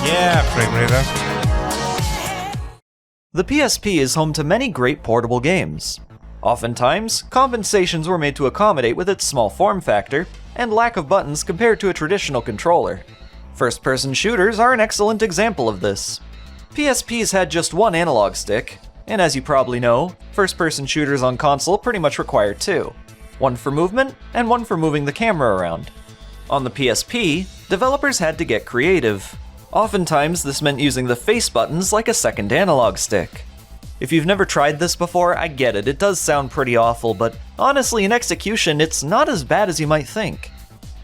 Yeah, frame raider. The PSP is home to many great portable games. Oftentimes, compensations were made to accommodate with its small form factor and lack of buttons compared to a traditional controller. First-person shooters are an excellent example of this. PSPs had just one analog stick, and as you probably know, first-person shooters on console pretty much require two. One for movement, and one for moving the camera around. On the PSP, developers had to get creative. Oftentimes, this meant using the face buttons like a second analog stick. If you've never tried this before, I get it, it does sound pretty awful, but honestly, in execution, it's not as bad as you might think.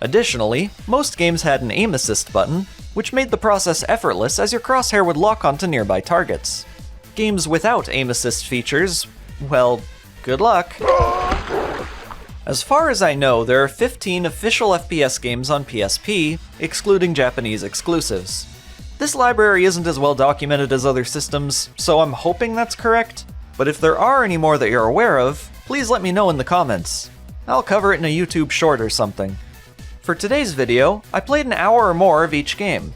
Additionally, most games had an aim assist button, which made the process effortless as your crosshair would lock onto nearby targets. Games without aim assist features, well, good luck. As far as I know, there are 15 official FPS games on PSP, excluding Japanese exclusives. This library isn't as well documented as other systems, so I'm hoping that's correct, but if there are any more that you're aware of, please let me know in the comments. I'll cover it in a YouTube short or something. For today's video, I played an hour or more of each game.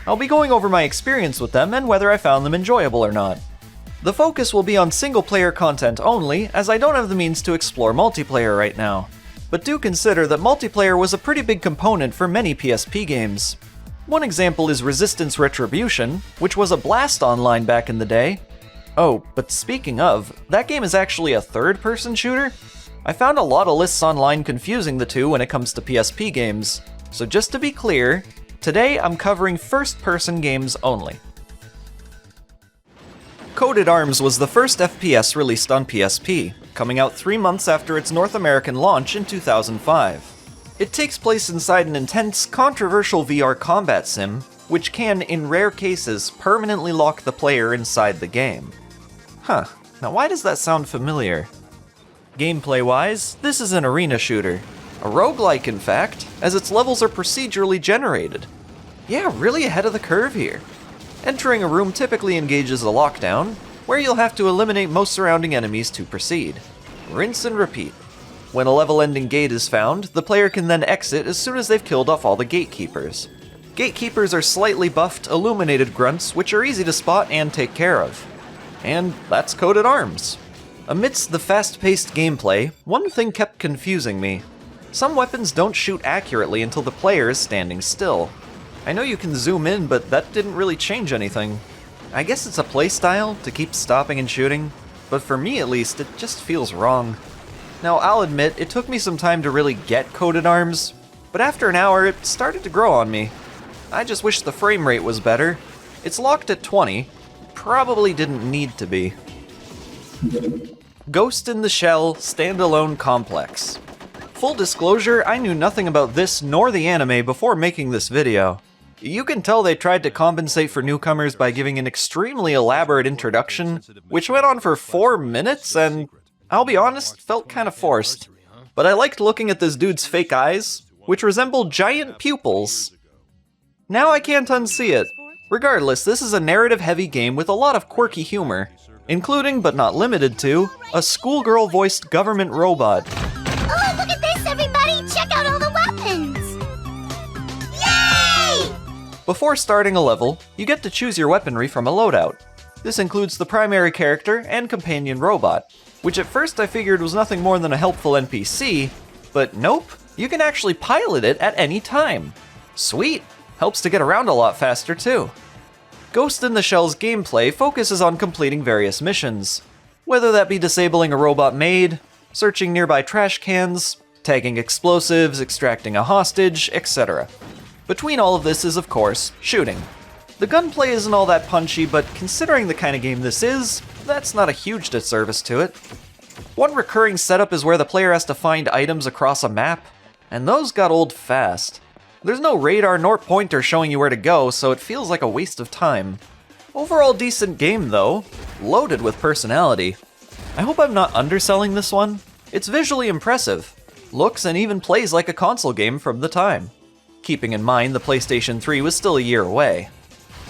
I'll be going over my experience with them and whether I found them enjoyable or not. The focus will be on single-player content only, as I don't have the means to explore multiplayer right now. But do consider that multiplayer was a pretty big component for many PSP games. One example is Resistance Retribution, which was a blast online back in the day. Oh, but speaking of, that game is actually a third-person shooter? I found a lot of lists online confusing the two when it comes to PSP games, so just to be clear, today I'm covering first-person games only. Coded Arms was the first FPS released on PSP, coming out 3 months after its North American launch in 2005. It takes place inside an intense, controversial VR combat sim, which can, in rare cases, permanently lock the player inside the game. Huh, now why does that sound familiar? Gameplay-wise, this is an arena shooter. A roguelike, in fact, as its levels are procedurally generated. Yeah, really ahead of the curve here. Entering a room typically engages a lockdown, where you'll have to eliminate most surrounding enemies to proceed. Rinse and repeat. When a level-ending gate is found, the player can then exit as soon as they've killed off all the gatekeepers. Gatekeepers are slightly buffed, illuminated grunts, which are easy to spot and take care of. And that's Coded Arms. Amidst the fast-paced gameplay, one thing kept confusing me. Some weapons don't shoot accurately until the player is standing still. I know you can zoom in, but that didn't really change anything. I guess it's a playstyle to keep stopping and shooting, but for me at least, it just feels wrong. Now, I'll admit, it took me some time to really get Coded Arms, but after an hour, it started to grow on me. I just wish the frame rate was better. It's locked at 20. Probably didn't need to be. Ghost in the Shell Standalone Complex. Full disclosure, I knew nothing about this nor the anime before making this video. You can tell they tried to compensate for newcomers by giving an extremely elaborate introduction, which went on for 4 minutes and, I'll be honest, felt kind of forced. But I liked looking at this dude's fake eyes, which resembled giant pupils. Now I can't unsee it. Regardless, this is a narrative-heavy game with a lot of quirky humor, including, but not limited to, a schoolgirl-voiced government robot. Oh, look at this, everybody! Check out all the weapons! Yay! Before starting a level, you get to choose your weaponry from a loadout. This includes the primary character and companion robot, which at first I figured was nothing more than a helpful NPC, but nope, you can actually pilot it at any time. Sweet! Helps to get around a lot faster too. Ghost in the Shell's gameplay focuses on completing various missions, whether that be disabling a robot maid, searching nearby trash cans, tagging explosives, extracting a hostage, etc. Between all of this is, of course, shooting. The gunplay isn't all that punchy, but considering the kind of game this is, that's not a huge disservice to it. One recurring setup is where the player has to find items across a map, and those got old fast. There's no radar nor pointer showing you where to go, so it feels like a waste of time. Overall decent game though, loaded with personality. I hope I'm not underselling this one. It's visually impressive, looks and even plays like a console game from the time. Keeping in mind the PlayStation 3 was still a year away.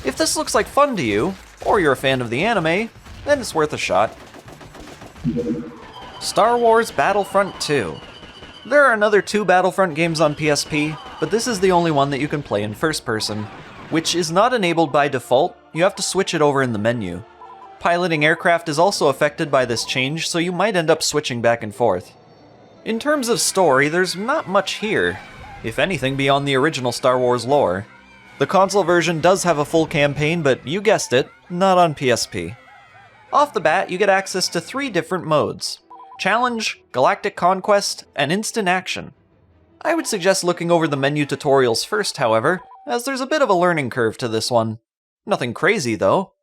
If this looks like fun to you, or you're a fan of the anime, then it's worth a shot. Star Wars Battlefront II. There are another 2 Battlefront games on PSP, but this is the only one that you can play in first person. which is not enabled by default. You have to switch it over in the menu. Piloting aircraft is also affected by this change, so you might end up switching back and forth. In terms of story, there's not much here, if anything beyond the original Star Wars lore. The console version does have a full campaign, but you guessed it, not on PSP. Off the bat, you get access to 3 different modes: Challenge, Galactic Conquest, and Instant Action. I would suggest looking over the menu tutorials first, however, as there's a bit of a learning curve to this one. Nothing crazy, though.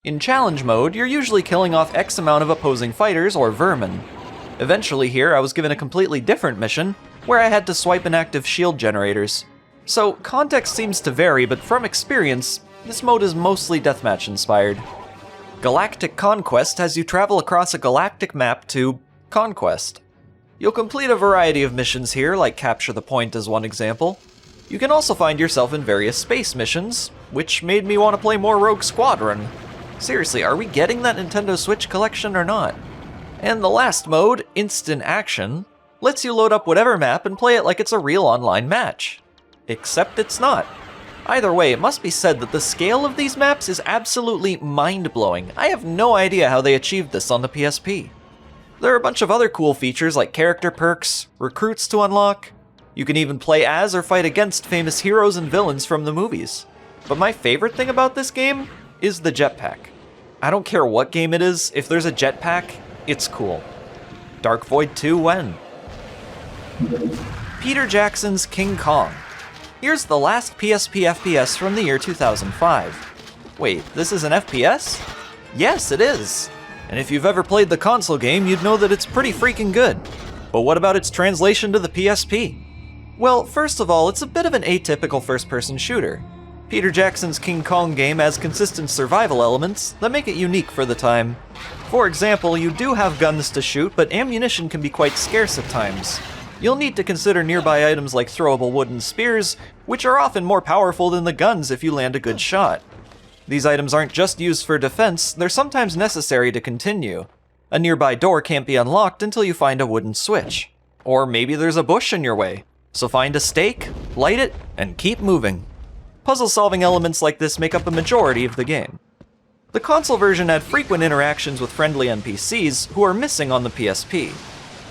In Challenge mode, you're usually killing off X amount of opposing fighters or vermin. Eventually here, I was given a completely different mission, where I had to swipe inactive shield generators. So, context seems to vary, but from experience, this mode is mostly deathmatch inspired. Galactic Conquest has you travel across a galactic map to Conquest. You'll complete a variety of missions here, like Capture the Point as one example. You can also find yourself in various space missions, which made me want to play more Rogue Squadron. Seriously, are we getting that Nintendo Switch collection or not? And the last mode, Instant Action, lets you load up whatever map and play it like it's a real online match. Except it's not. Either way, it must be said that the scale of these maps is absolutely mind-blowing. I have no idea how they achieved this on the PSP. There are a bunch of other cool features like character perks, recruits to unlock. You can even play as or fight against famous heroes and villains from the movies. But my favorite thing about this game is the jetpack. I don't care what game it is, if there's a jetpack, it's cool. Dark Void 2 when? Peter Jackson's King Kong. Here's the last PSP FPS from the year 2005. Wait, this is an FPS? Yes, it is. And if you've ever played the console game, you'd know that it's pretty freaking good. But what about its translation to the PSP? Well, first of all, it's a bit of an atypical first-person shooter. Peter Jackson's King Kong game has consistent survival elements that make it unique for the time. For example, you do have guns to shoot, but ammunition can be quite scarce at times. You'll need to consider nearby items like throwable wooden spears, which are often more powerful than the guns if you land a good shot. These items aren't just used for defense, they're sometimes necessary to continue. A nearby door can't be unlocked until you find a wooden switch. Or maybe there's a bush in your way. So find a stake, light it, and keep moving. Puzzle-solving elements like this make up a majority of the game. The console version had frequent interactions with friendly NPCs who are missing on the PSP.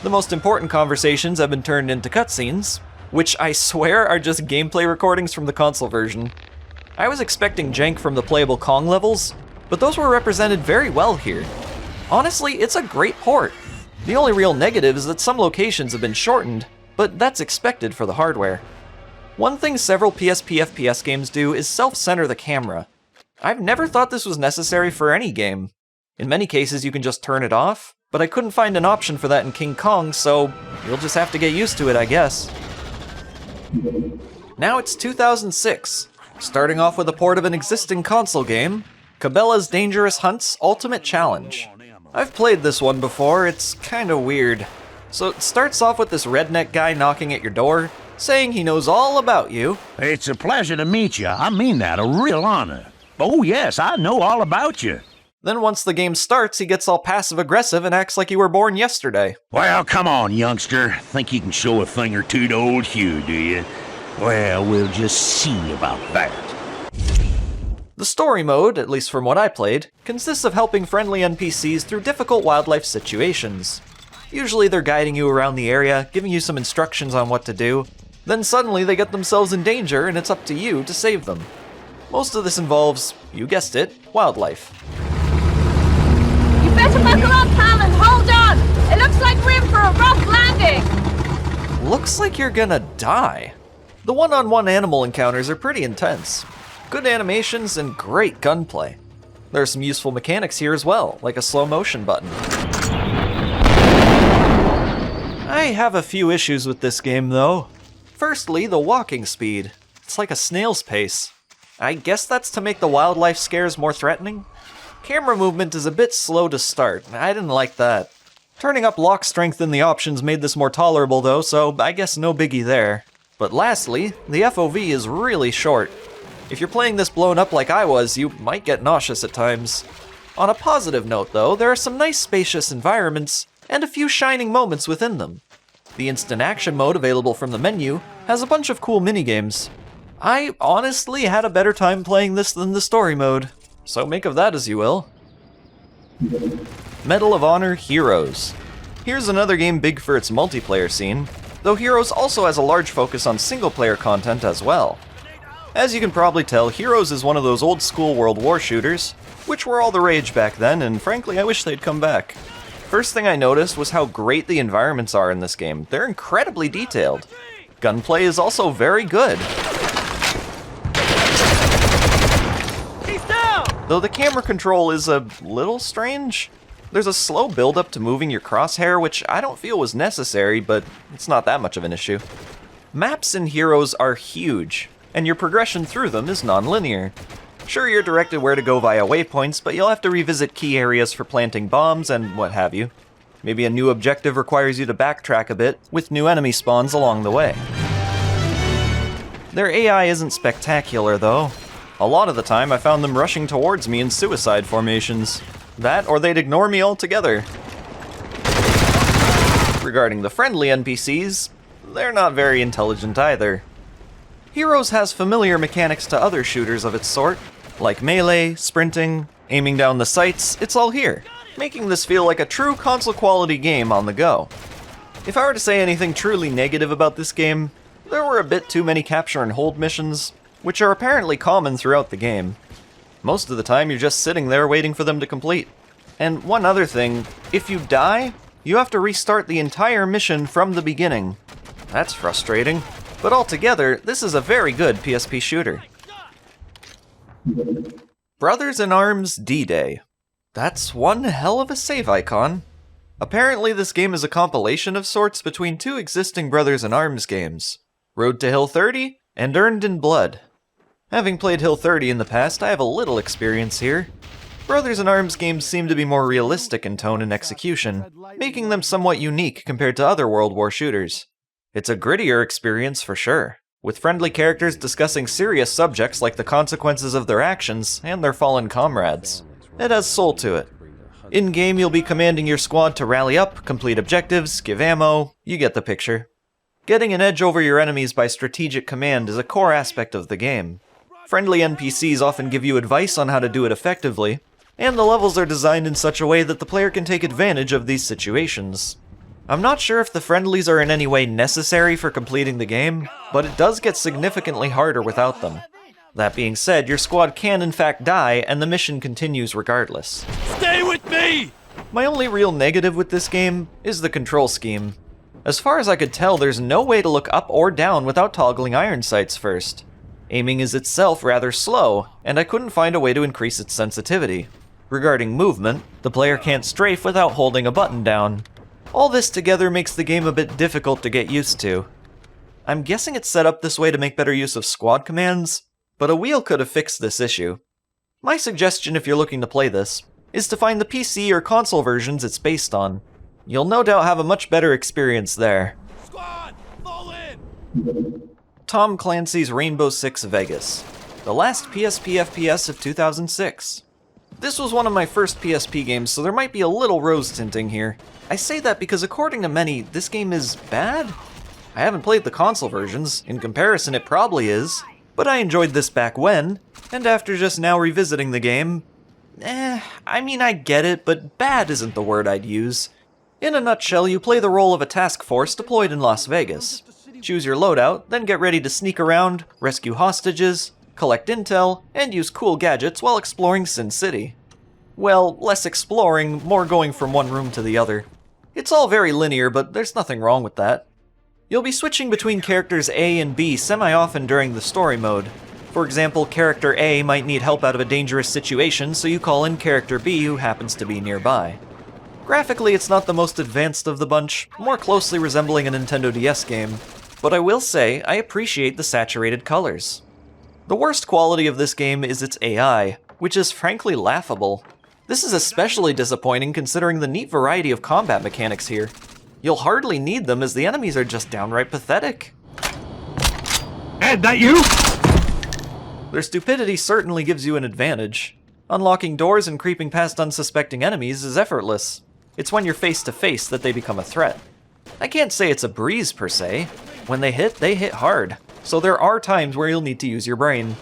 The most important conversations have been turned into cutscenes, which I swear are just gameplay recordings from the console version. I was expecting jank from the playable Kong levels, but those were represented very well here. Honestly, it's a great port. The only real negative is that some locations have been shortened, but that's expected for the hardware. One thing several PSP FPS games do is self-center the camera. I've never thought this was necessary for any game. In many cases you can just turn it off, but I couldn't find an option for that in King Kong, so you'll just have to get used to it, I guess. Now it's 2006, starting off with a port of an existing console game, Cabela's Dangerous Hunts Ultimate Challenge. I've played this one before, it's kinda weird. So it starts off with this redneck guy knocking at your door, saying he knows all about you. It's a pleasure to meet you. I mean that, a real honor. Oh yes, I know all about you. Then once the game starts, he gets all passive-aggressive and acts like you were born yesterday. Well, come on, youngster. Think you can show a thing or two to old Hugh, do you? Well, we'll just see about that. The story mode, at least from what I played, consists of helping friendly NPCs through difficult wildlife situations. Usually they're guiding you around the area, giving you some instructions on what to do, then suddenly they get themselves in danger and it's up to you to save them. Most of this involves, you guessed it, wildlife. You better buckle up, pal, and hold on! It looks like we're in for a rough landing! Looks like you're gonna die. The one-on-one animal encounters are pretty intense. Good animations and great gunplay. There are some useful mechanics here as well, like a slow motion button. I have a few issues with this game though. Firstly, the walking speed. It's like a snail's pace. I guess that's to make the wildlife scares more threatening? Camera movement is a bit slow to start, I didn't like that. Turning up lock strength in the options made this more tolerable though, so I guess no biggie there. But lastly, the FOV is really short. If you're playing this blown up like I was, you might get nauseous at times. On a positive note though, there are some nice spacious environments, and a few shining moments within them. The instant action mode available from the menu has a bunch of cool minigames. I honestly had a better time playing this than the story mode, so make of that as you will. Medal of Honor Heroes. Here's another game big for its multiplayer scene, though Heroes also has a large focus on single-player content as well. As you can probably tell, Heroes is one of those old-school World War shooters, which were all the rage back then, and frankly I wish they'd come back. First thing I noticed was how great the environments are in this game. They're incredibly detailed. Gunplay is also very good. He's down! Though the camera control is a little strange. There's a slow build-up to moving your crosshair, which I don't feel was necessary, but it's not that much of an issue. Maps in Heroes are huge, and your progression through them is non-linear. Sure, you're directed where to go via waypoints, but you'll have to revisit key areas for planting bombs and what have you. Maybe a new objective requires you to backtrack a bit, with new enemy spawns along the way. Their AI isn't spectacular, though. A lot of the time I found them rushing towards me in suicide formations. That, or they'd ignore me altogether. Regarding the friendly NPCs, they're not very intelligent either. Heroes has familiar mechanics to other shooters of its sort, like melee, sprinting, aiming down the sights, it's all here, making this feel like a true console-quality game on the go. If I were to say anything truly negative about this game, there were a bit too many capture and hold missions, which are apparently common throughout the game. Most of the time you're just sitting there waiting for them to complete. And one other thing, if you die, you have to restart the entire mission from the beginning. That's frustrating. But altogether, this is a very good PSP shooter. Brothers in Arms D-Day. That's one hell of a save icon. Apparently this game is a compilation of sorts between two existing Brothers in Arms games, Road to Hill 30 and Earned in Blood. Having played Hill 30 in the past, I have a little experience here. Brothers in Arms games seem to be more realistic in tone and execution, making them somewhat unique compared to other World War shooters. It's a grittier experience for sure, with friendly characters discussing serious subjects like the consequences of their actions and their fallen comrades. It has soul to it. In-game, you'll be commanding your squad to rally up, complete objectives, give ammo, you get the picture. Getting an edge over your enemies by strategic command is a core aspect of the game. Friendly NPCs often give you advice on how to do it effectively, and the levels are designed in such a way that the player can take advantage of these situations. I'm not sure if the friendlies are in any way necessary for completing the game, but it does get significantly harder without them. That being said, your squad can in fact die, and the mission continues regardless. Stay with me! My only real negative with this game is the control scheme. As far as I could tell, there's no way to look up or down without toggling iron sights first. Aiming is itself rather slow, and I couldn't find a way to increase its sensitivity. Regarding movement, the player can't strafe without holding a button down. All this together makes the game a bit difficult to get used to. I'm guessing it's set up this way to make better use of squad commands, but a wheel could have fixed this issue. My suggestion if you're looking to play this is to find the PC or console versions it's based on. You'll no doubt have a much better experience there. Squad, fall in! Tom Clancy's Rainbow Six Vegas, the last PSP FPS of 2006. This was one of my first PSP games, so there might be a little rose tinting here. I say that because according to many, this game is bad? I haven't played the console versions, in comparison it probably is, but I enjoyed this back when, and after just now revisiting the game, I get it, but bad isn't the word I'd use. In a nutshell, you play the role of a task force deployed in Las Vegas. Choose your loadout, then get ready to sneak around, rescue hostages, collect intel, and use cool gadgets while exploring Sin City. Well, less exploring, more going from one room to the other. It's all very linear, but there's nothing wrong with that. You'll be switching between characters A and B semi-often during the story mode. For example, character A might need help out of a dangerous situation, so you call in character B who happens to be nearby. Graphically, it's not the most advanced of the bunch, more closely resembling a Nintendo DS game, but I will say I appreciate the saturated colors. The worst quality of this game is its AI, which is frankly laughable. This is especially disappointing considering the neat variety of combat mechanics here. You'll hardly need them as the enemies are just downright pathetic. Ed, that you? Their stupidity certainly gives you an advantage. Unlocking doors and creeping past unsuspecting enemies is effortless. It's when you're face to face that they become a threat. I can't say it's a breeze per se. When they hit hard. so there are times where you'll need to use your brain.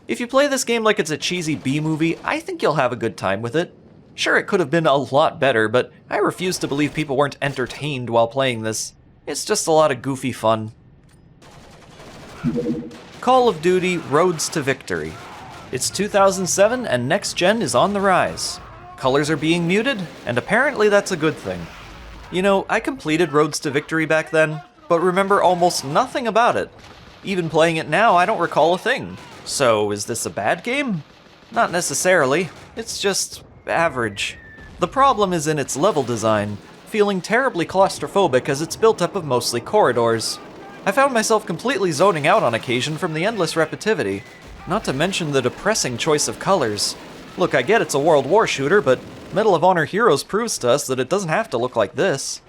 If you play this game like it's a cheesy B-movie, I think you'll have a good time with it. Sure, it could have been a lot better, but I refuse to believe people weren't entertained while playing this. It's just a lot of goofy fun. Call of Duty Roads to Victory. It's 2007 and next gen is on the rise. Colors are being muted, and apparently that's a good thing. You know, I completed Roads to Victory back then, but remember almost nothing about it. Even playing it now, I don't recall a thing. So, is this a bad game? Not necessarily, it's just average. The problem is in its level design, feeling terribly claustrophobic as it's built up of mostly corridors. I found myself completely zoning out on occasion from the endless repetitivity, not to mention the depressing choice of colors. Look, I get it's a World War shooter, but Medal of Honor Heroes proves to us that it doesn't have to look like this.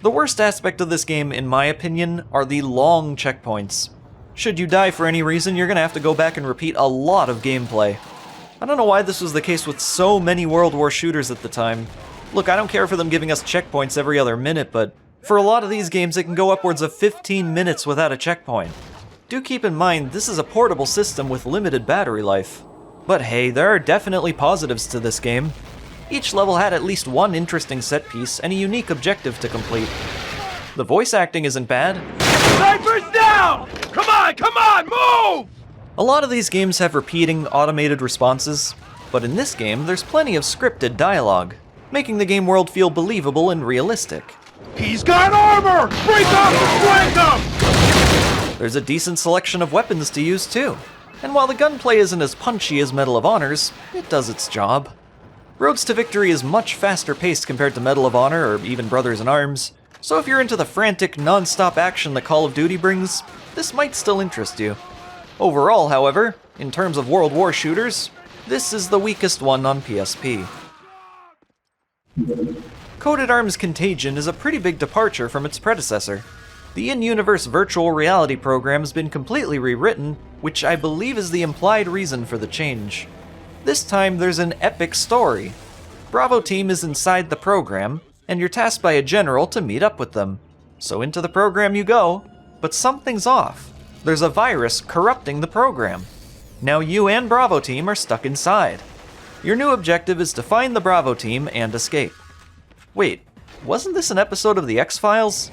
The worst aspect of this game, in my opinion, are the long checkpoints. Should you die for any reason, you're gonna have to go back and repeat a lot of gameplay. I don't know why this was the case with so many World War shooters at the time. Look, I don't care for them giving us checkpoints every other minute, but for a lot of these games it can go upwards of 15 minutes without a checkpoint. Do keep in mind, this is a portable system with limited battery life. But hey, there are definitely positives to this game. Each level had at least one interesting set piece and a unique objective to complete. The voice acting isn't bad. Snipers down! Come on, move! A lot of these games have repeating, automated responses, but in this game there's plenty of scripted dialogue, making the game world feel believable and realistic. He's got armor! Break off and flank him! There's a decent selection of weapons to use too, and while the gunplay isn't as punchy as Medal of Honor's, it does its job. Roads to Victory is much faster paced compared to Medal of Honor or even Brothers in Arms, so if you're into the frantic, non-stop action that Call of Duty brings, this might still interest you. Overall, however, in terms of World War shooters, this is the weakest one on PSP. Coded Arms Contagion is a pretty big departure from its predecessor. The in-universe virtual reality program has been completely rewritten, which I believe is the implied reason for the change. This time there's an epic story. Bravo Team is inside the program, and you're tasked by a general to meet up with them. So into the program you go, but something's off. There's a virus corrupting the program. Now you and Bravo Team are stuck inside. Your new objective is to find the Bravo Team and escape. Wait, wasn't this an episode of The X-Files?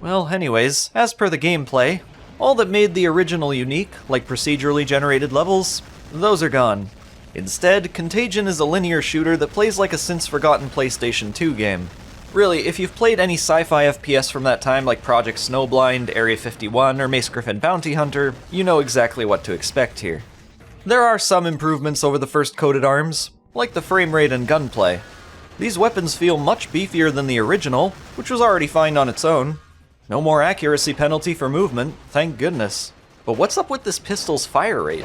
Well, anyways, as per the gameplay, all that made the original unique, like procedurally generated levels, those are gone. Instead, Contagion is a linear shooter that plays like a since-forgotten PlayStation 2 game. Really, if you've played any sci-fi FPS from that time like Project Snowblind, Area 51, or Mace Griffin Bounty Hunter, you know exactly what to expect here. There are some improvements over the first Coded Arms, like the frame rate and gunplay. These weapons feel much beefier than the original, which was already fine on its own. No more accuracy penalty for movement, thank goodness. But what's up with this pistol's fire rate?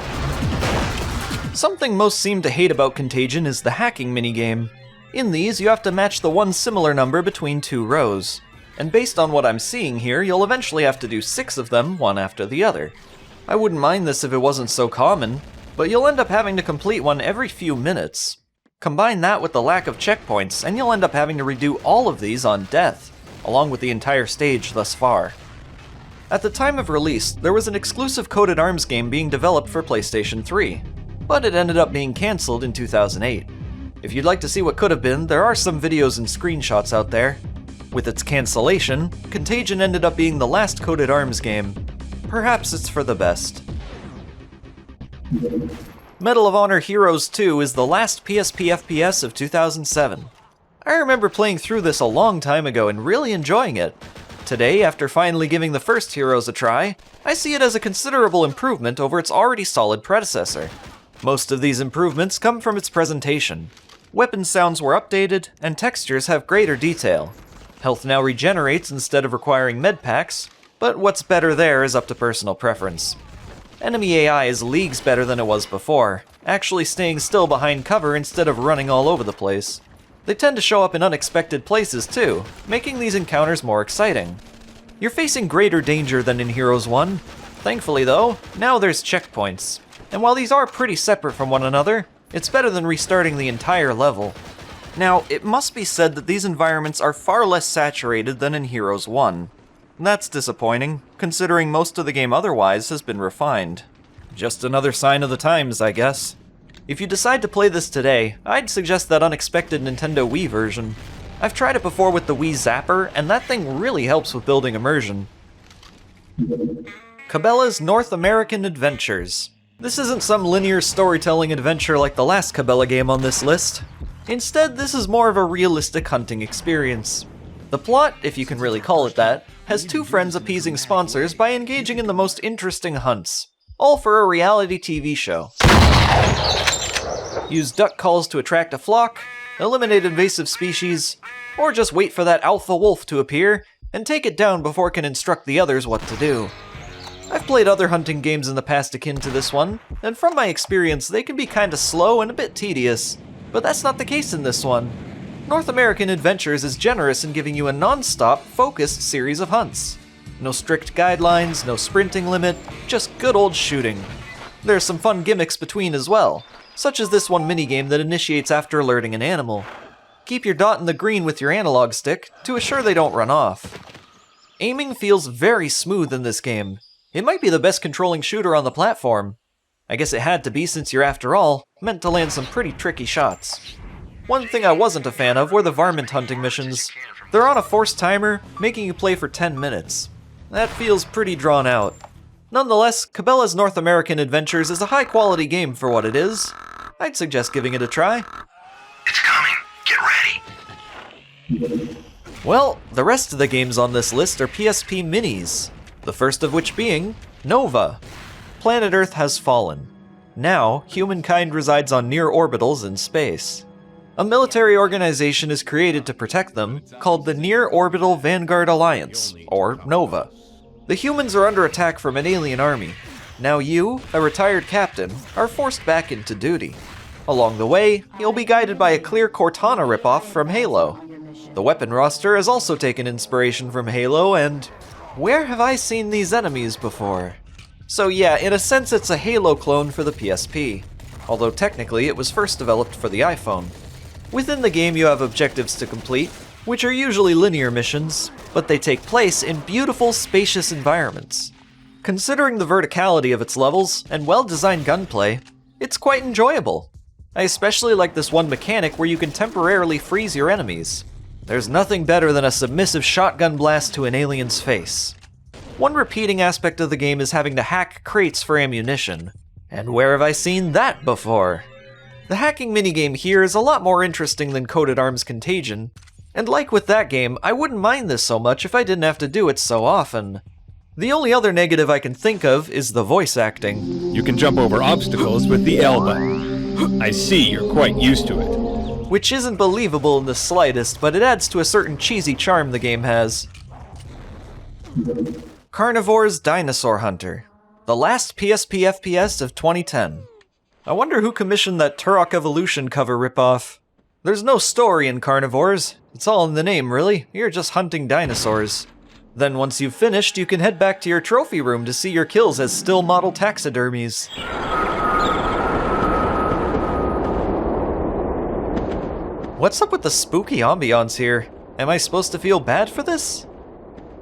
Something most seem to hate about Contagion is the hacking minigame. In these, you have to match the one similar number between two rows. And based on what I'm seeing here, you'll eventually have to do 6 of them, one after the other. I wouldn't mind this if it wasn't so common, but you'll end up having to complete one every few minutes. Combine that with the lack of checkpoints, and you'll end up having to redo all of these on death, along with the entire stage thus far. At the time of release, there was an exclusive Coded Arms game being developed for PlayStation 3, but it ended up being cancelled in 2008. If you'd like to see what could have been, there are some videos and screenshots out there. With its cancellation, Contagion ended up being the last Coded Arms game. Perhaps it's for the best. Medal of Honor Heroes 2 is the last PSP FPS of 2007. I remember playing through this a long time ago and really enjoying it. Today, after finally giving the first Heroes a try, I see it as a considerable improvement over its already solid predecessor. Most of these improvements come from its presentation. Weapon sounds were updated, and textures have greater detail. Health now regenerates instead of requiring med packs, but what's better there is up to personal preference. Enemy AI is leagues better than it was before, actually staying still behind cover instead of running all over the place. They tend to show up in unexpected places too, making these encounters more exciting. You're facing greater danger than in Heroes 1. Thankfully though, now there's checkpoints. And while these are pretty separate from one another, it's better than restarting the entire level. Now, it must be said that these environments are far less saturated than in Heroes 1. That's disappointing, considering most of the game otherwise has been refined. Just another sign of the times, I guess. If you decide to play this today, I'd suggest that unexpected Nintendo Wii version. I've tried it before with the Wii Zapper, and that thing really helps with building immersion. Cabela's North American Adventures. This isn't some linear storytelling adventure like the last Cabela game on this list. Instead, this is more of a realistic hunting experience. The plot, if you can really call it that, has two friends appeasing sponsors by engaging in the most interesting hunts, all for a reality TV show. Use duck calls to attract a flock, eliminate invasive species, or just wait for that alpha wolf to appear and take it down before it can instruct the others what to do. I've played other hunting games in the past akin to this one, and from my experience they can be kinda slow and a bit tedious, but that's not the case in this one. North American Adventures is generous in giving you a non-stop, focused series of hunts. No strict guidelines, no sprinting limit, just good old shooting. There's some fun gimmicks between as well, such as this one minigame that initiates after alerting an animal. Keep your dot in the green with your analog stick to assure they don't run off. Aiming feels very smooth in this game. It might be the best controlling shooter on the platform. I guess it had to be since you're, after all, meant to land some pretty tricky shots. One thing I wasn't a fan of were the varmint hunting missions. They're on a forced timer, making you play for 10 minutes. That feels pretty drawn out. Nonetheless, Cabela's North American Adventures is a high-quality game for what it is. I'd suggest giving it a try. It's coming. Get ready. Well, the rest of the games on this list are PSP Minis, the first of which being N.O.V.A. Planet Earth has fallen. Now, humankind resides on near orbitals in space. A military organization is created to protect them, called the Near Orbital Vanguard Alliance, or N.O.V.A. The humans are under attack from an alien army. Now you, a retired captain, are forced back into duty. Along the way, you'll be guided by a clear Cortana ripoff from Halo. The weapon roster has also taken inspiration from Halo, and where have I seen these enemies before? So yeah, in a sense it's a Halo clone for the PSP, although technically it was first developed for the iPhone. Within the game you have objectives to complete, which are usually linear missions, but they take place in beautiful, spacious environments. Considering the verticality of its levels and well-designed gunplay, it's quite enjoyable. I especially like this one mechanic where you can temporarily freeze your enemies. There's nothing better than a submissive shotgun blast to an alien's face. One repeating aspect of the game is having to hack crates for ammunition. And where have I seen that before? The hacking minigame here is a lot more interesting than Coded Arms' Contagion, and like with that game, I wouldn't mind this so much if I didn't have to do it so often. The only other negative I can think of is the voice acting. You can jump over obstacles with the L button. I see you're quite used to it. Which isn't believable in the slightest, but it adds to a certain cheesy charm the game has. Carnivores Dinosaur Hunter, the last PSP FPS of 2010. I wonder who commissioned that Turok Evolution cover ripoff. There's no story in Carnivores, it's all in the name really, you're just hunting dinosaurs. Then once you've finished, you can head back to your trophy room to see your kills as still model taxidermies. What's up with the spooky ambiance here? Am I supposed to feel bad for this?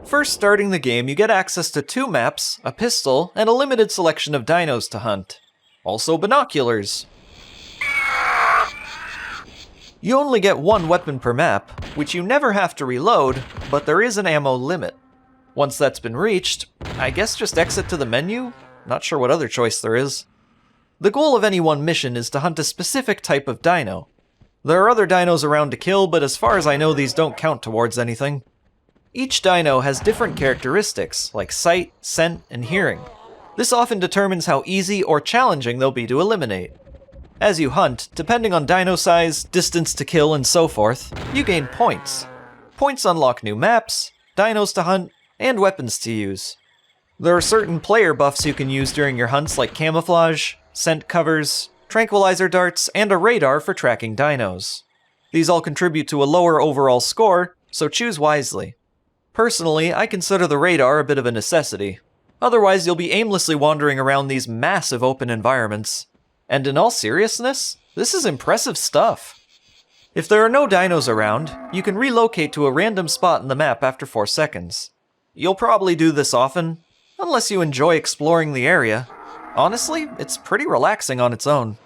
First starting the game, you get access to 2 maps, a pistol, and a limited selection of dinos to hunt. Also binoculars. You only get 1 weapon per map, which you never have to reload, but there is an ammo limit. Once that's been reached, I guess just exit to the menu? Not sure what other choice there is. The goal of any one mission is to hunt a specific type of dino. There are other dinos around to kill, but as far as I know these don't count towards anything. Each dino has different characteristics, like sight, scent, and hearing. This often determines how easy or challenging they'll be to eliminate. As you hunt, depending on dino size, distance to kill, and so forth, you gain points. Points unlock new maps, dinos to hunt, and weapons to use. There are certain player buffs you can use during your hunts like camouflage, scent covers, tranquilizer darts, and a radar for tracking dinos. These all contribute to a lower overall score, so choose wisely. Personally, I consider the radar a bit of a necessity. Otherwise, you'll be aimlessly wandering around these massive open environments. And in all seriousness, this is impressive stuff. If there are no dinos around, you can relocate to a random spot in the map after 4 seconds. You'll probably do this often, unless you enjoy exploring the area. Honestly, it's pretty relaxing on its own.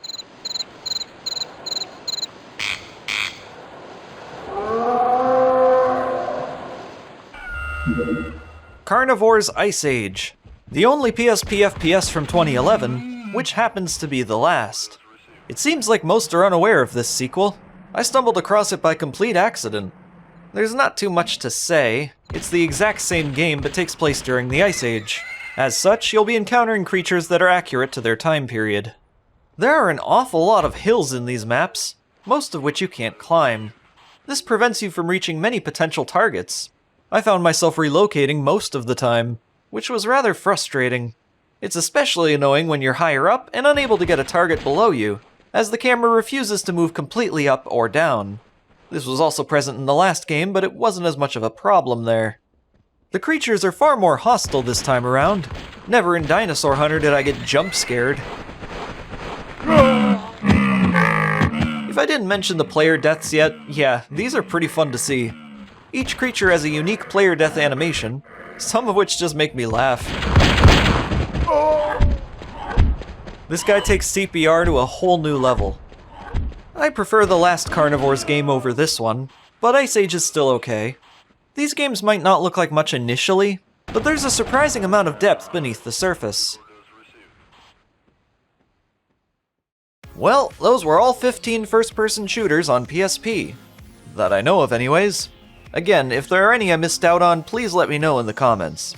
Carnivores Ice Age, the only PSP FPS from 2011, which happens to be the last. It seems like most are unaware of this sequel. I stumbled across it by complete accident. There's not too much to say. It's the exact same game but takes place during the Ice Age. As such, you'll be encountering creatures that are accurate to their time period. There are an awful lot of hills in these maps, most of which you can't climb. This prevents you from reaching many potential targets. I found myself relocating most of the time, which was rather frustrating. It's especially annoying when you're higher up and unable to get a target below you, as the camera refuses to move completely up or down. This was also present in the last game, but it wasn't as much of a problem there. The creatures are far more hostile this time around. Never in Dinosaur Hunter did I get jump scared. If I didn't mention the player deaths yet, yeah, these are pretty fun to see. Each creature has a unique player death animation, some of which just make me laugh. This guy takes CPR to a whole new level. I prefer the last Carnivores game over this one, but Ice Age is still okay. These games might not look like much initially, but there's a surprising amount of depth beneath the surface. Well, those were all 15 first-person shooters on PSP. That I know of anyways. Again, if there are any I missed out on, please let me know in the comments.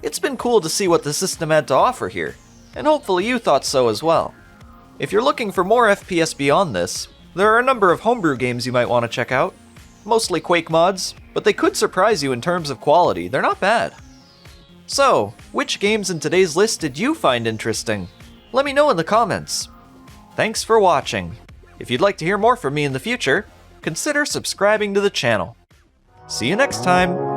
It's been cool to see what the system had to offer here, and hopefully you thought so as well. If you're looking for more FPS beyond this, there are a number of homebrew games you might want to check out. Mostly Quake mods, but they could surprise you in terms of quality, they're not bad. So, which games in today's list did you find interesting? Let me know in the comments. Thanks for watching. If you'd like to hear more from me in the future, consider subscribing to the channel. See you next time!